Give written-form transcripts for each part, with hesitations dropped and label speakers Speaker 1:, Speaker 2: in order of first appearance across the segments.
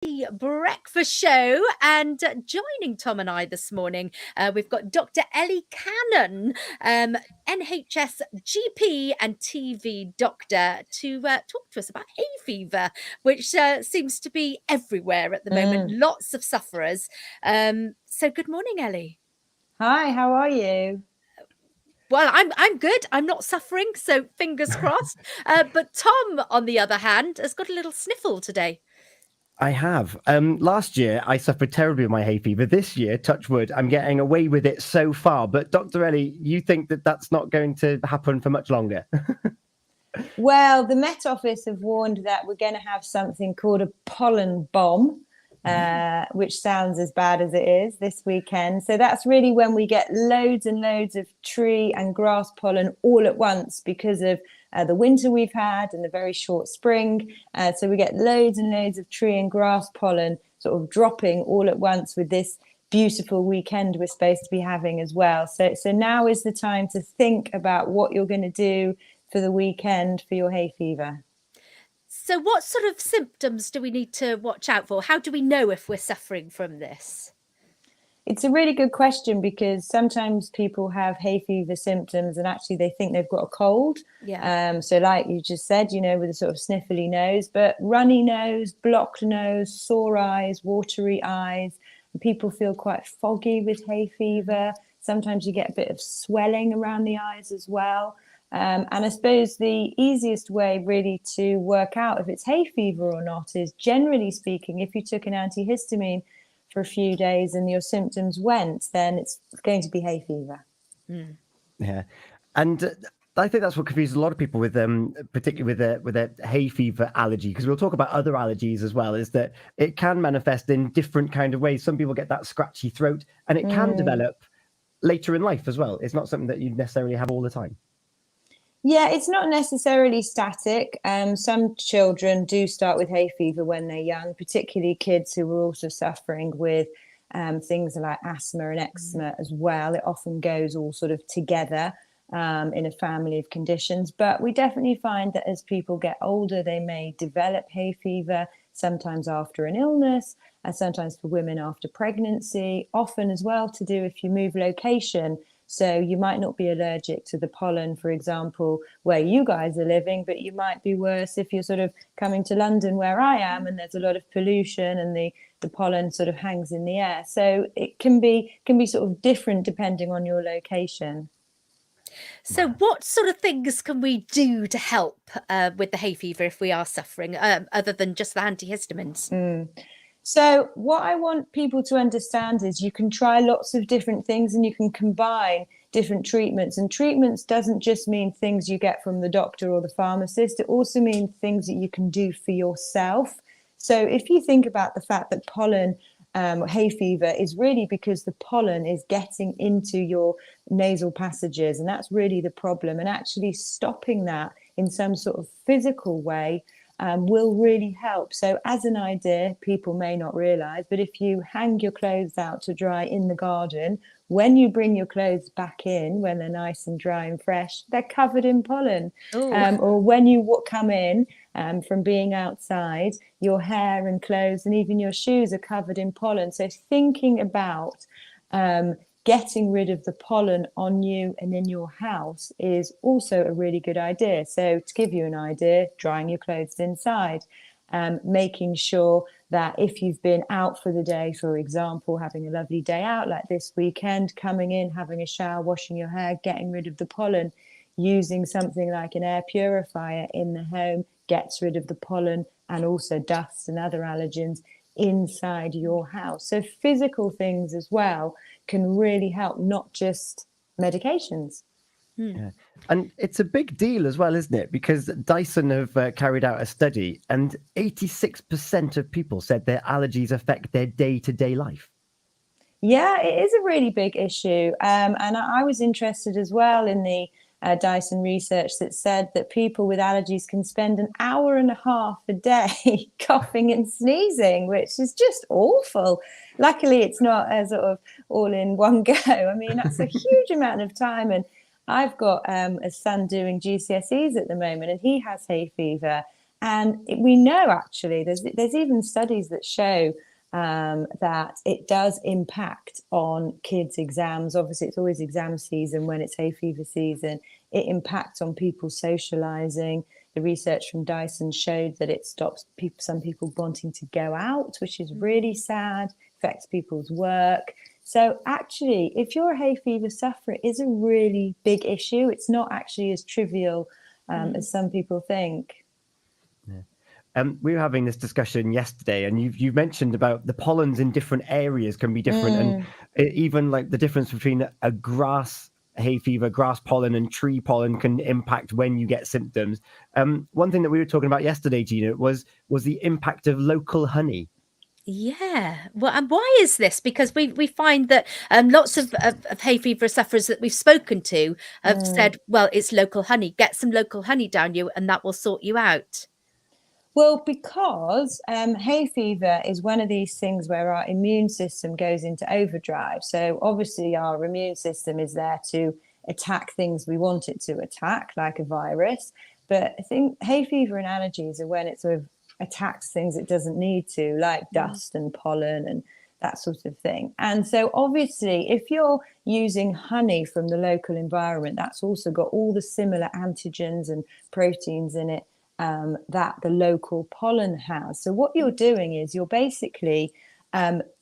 Speaker 1: The breakfast show, and joining Tom and I this morning, we've got Dr. Ellie Cannon, NHS GP and TV doctor, to talk to us about hay fever, which seems to be everywhere at the moment. Lots of sufferers. So good morning, Ellie.
Speaker 2: Hi, how are you?
Speaker 1: Well, I'm good. I'm not suffering, so fingers crossed. But Tom, on the other hand, has got a little sniffle today.
Speaker 3: I have. Last year, I suffered terribly with my hay fever. This year, touch wood, I'm getting away with it so far. But Dr. Ellie, you think that that's not going to happen for much longer?
Speaker 2: Well, the Met Office have warned that we're going to have something called a pollen bomb, which sounds as bad as it is this weekend. So that's really when we get loads and loads of tree and grass pollen all at once because of the winter we've had and the very short spring. So we get loads and loads of tree and grass pollen sort of dropping all at once with this beautiful weekend we're supposed to be having as well. So now is the time to think about what you're going to do for the weekend for your hay fever.
Speaker 1: So what sort of symptoms do we need to watch out for? How do we know if we're suffering from this?
Speaker 2: It's a really good question because sometimes people have hay fever symptoms and actually they think they've got a cold.
Speaker 1: Yeah.
Speaker 2: So like you just said, with a sort of sniffly nose, but runny nose, blocked nose, sore eyes, watery eyes. And people feel quite foggy with hay fever. Sometimes you get a bit of swelling around the eyes as well. And I suppose the easiest way really to work out if it's hay fever or not is, generally speaking, if you took an antihistamine for a few days and your symptoms went, then it's going to be hay fever.
Speaker 3: Yeah. And I think that's what confuses a lot of people with particularly with a hay fever allergy, because we'll talk about other allergies as well, is that it can manifest in different kind of ways. Some people get that scratchy throat and it can develop later in life as well. It's not something that you necessarily have all the time.
Speaker 2: Yeah, it's not necessarily static. Some children do start with hay fever when they're young, particularly kids who are also suffering with things like asthma and eczema as well. It often goes all sort of together in a family of conditions. But we definitely find that as people get older, they may develop hay fever, sometimes after an illness, and sometimes for women after pregnancy, often as well to do if you move location. So you might not be allergic to the pollen, for example, where you guys are living, but you might be worse if you're sort of coming to London where I am and there's a lot of pollution and the pollen sort of hangs in the air. So it can be sort of different depending on your location.
Speaker 1: So what sort of things can we do to help with the hay fever if we are suffering, other than just the antihistamines?
Speaker 2: So what I want people to understand is you can try lots of different things and you can combine different treatments. And treatments doesn't just mean things you get from the doctor or the pharmacist. It also means things that you can do for yourself. So if you think about the fact that pollen, hay fever is really because the pollen is getting into your nasal passages, and that's really the problem. And actually stopping that in some sort of physical way will really help. So as an idea, people may not realize, but if you hang your clothes out to dry in the garden, when you bring your clothes back in, when they're nice and dry and fresh, they're covered in pollen. Or when you come in from being outside, your hair and clothes and even your shoes are covered in pollen. So thinking about getting rid of the pollen on you and in your house is also a really good idea. So to give you an idea, drying your clothes inside, making sure that if you've been out for the day, for example, having a lovely day out like this weekend, coming in, having a shower, washing your hair, getting rid of the pollen, using something like an air purifier in the home gets rid of the pollen and also dust and other allergens inside your house. So physical things as well can really help, not just medications.
Speaker 3: Yeah. And it's a big deal as well, isn't it? Because Dyson have carried out a study and 86% of people said their allergies affect their day-to-day life.
Speaker 2: Yeah, it is a really big issue. And I was interested as well in the Dyson research that said that people with allergies can spend an hour and a half a day coughing and sneezing, which is just awful. Luckily, it's not a sort of all in one go. I mean, that's a huge amount of time. And I've got a son doing GCSEs at the moment, and he has hay fever. And we know, actually, there's even studies that show that it does impact on kids' exams. Obviously, it's always exam season when it's hay fever season. It impacts on people socializing. The research from Dyson showed that it stops some people wanting to go out, which is really sad, affects people's work. So actually, if you're a hay fever sufferer, it is a really big issue. It's not actually as trivial as some people think.
Speaker 3: We were having this discussion yesterday, and you've mentioned about the pollens in different areas can be different, and even like the difference between a grass hay fever, grass pollen, and tree pollen can impact when you get symptoms. One thing that we were talking about yesterday, Gina, was the impact of local honey.
Speaker 1: Yeah. Well, and why is this? Because we find that lots of hay fever sufferers that we've spoken to have said, well, it's local honey. Get some local honey down you, and that will sort you out.
Speaker 2: Well, because hay fever is one of these things where our immune system goes into overdrive. So obviously our immune system is there to attack things we want it to attack, like a virus. But I think hay fever and allergies are when it sort of attacks things it doesn't need to, like dust and pollen and that sort of thing. And so obviously, if you're using honey from the local environment, that's also got all the similar antigens and proteins in it that the local pollen has. So what you're doing is you're basically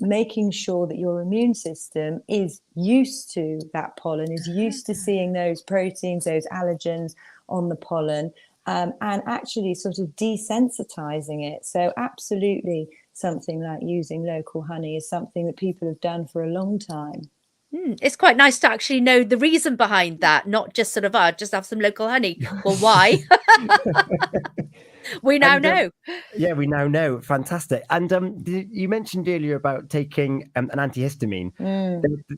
Speaker 2: making sure that your immune system is used to that pollen, is used to seeing those proteins, those allergens on the pollen, and actually sort of desensitizing it. So absolutely something like using local honey is something that people have done for a long time.
Speaker 1: It's quite nice to actually know the reason behind that, not just sort of, just have some local honey. Well, why? We now know.
Speaker 3: Yeah, we now know. Fantastic. And you mentioned earlier about taking an antihistamine.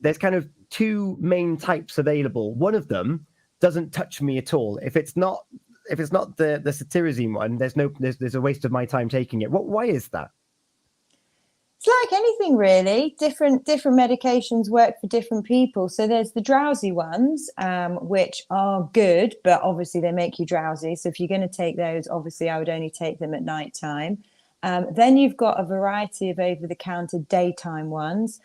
Speaker 3: There's kind of two main types available. One of them doesn't touch me at all. If it's not the cetirizine one, there's a waste of my time taking it. Why is that?
Speaker 2: It's like anything, really. Different medications work for different people. So there's the drowsy ones, which are good, but obviously they make you drowsy. So if you're going to take those, obviously I would only take them at night time. Then you've got a variety of over-the-counter daytime ones,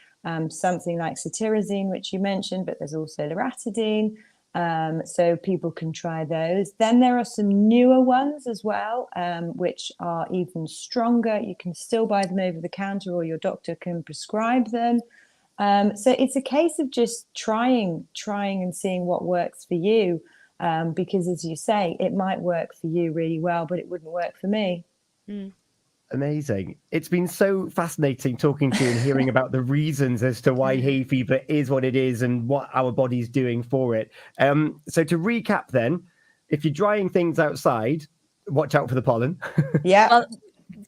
Speaker 2: something like cetirizine, which you mentioned, but there's also loratadine. So people can try those. Then there are some newer ones as well, which are even stronger. You can still buy them over the counter, or your doctor can prescribe them. So it's a case of just trying and seeing what works for you. Because as you say, it might work for you really well, but it wouldn't work for me.
Speaker 3: Amazing. It's been so fascinating talking to you and hearing about the reasons as to why hay fever is what it is and what our body's doing for it. So to recap then, if you're drying things outside, watch out for the pollen.
Speaker 2: Yeah.
Speaker 1: Well,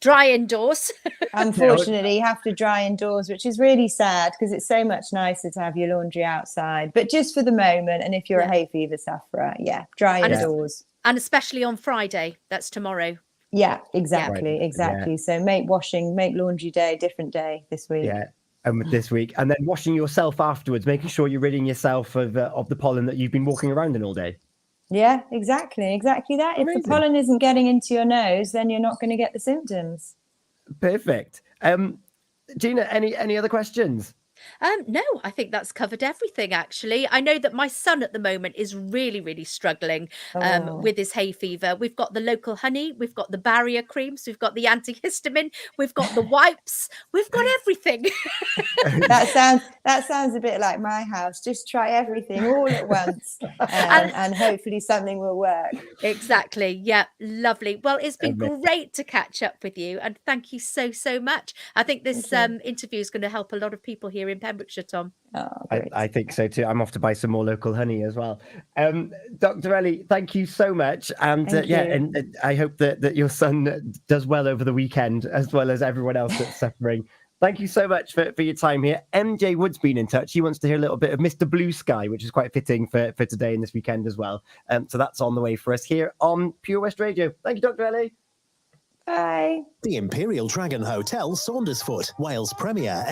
Speaker 1: dry indoors.
Speaker 2: Unfortunately, you have to dry indoors, which is really sad because it's so much nicer to have your laundry outside. But just for the moment, and if you're a hay fever sufferer, dry indoors.
Speaker 1: And especially on Friday, that's tomorrow.
Speaker 2: Yeah, exactly. Yeah. So make laundry day a different day this week.
Speaker 3: Yeah, this week. And then washing yourself afterwards, making sure you're ridding yourself of the pollen that you've been walking around in all day.
Speaker 2: Yeah, exactly that. Amazing. If the pollen isn't getting into your nose, then you're not going to get the symptoms.
Speaker 3: Perfect. Gina, any other questions?
Speaker 1: No, I think that's covered everything, actually. I know that my son at the moment is really, really struggling with his hay fever. We've got the local honey, we've got the barrier creams, we've got the antihistamine, we've got the wipes, we've got everything.
Speaker 2: That sounds a bit like my house. Just try everything all at once and hopefully something will work.
Speaker 1: Exactly. Yeah, lovely. Well, it's been great to catch up with you, and thank you so much. I think this interview is going to help a lot of people here in Pembrokeshire, Tom.
Speaker 3: I think so too. I'm off to buy some more local honey as well. Dr. Ellie, thank you so much. And and I hope that your son does well over the weekend, as well as everyone else that's suffering. Thank you so much for your time here. MJ Wood's been in touch. He wants to hear a little bit of Mr. Blue Sky, which is quite fitting for today and this weekend as well. So that's on the way for us here on Pure West Radio. Thank you, Dr. Ellie.
Speaker 2: Bye.
Speaker 4: The Imperial Dragon Hotel, Saundersfoot, Wales Premier.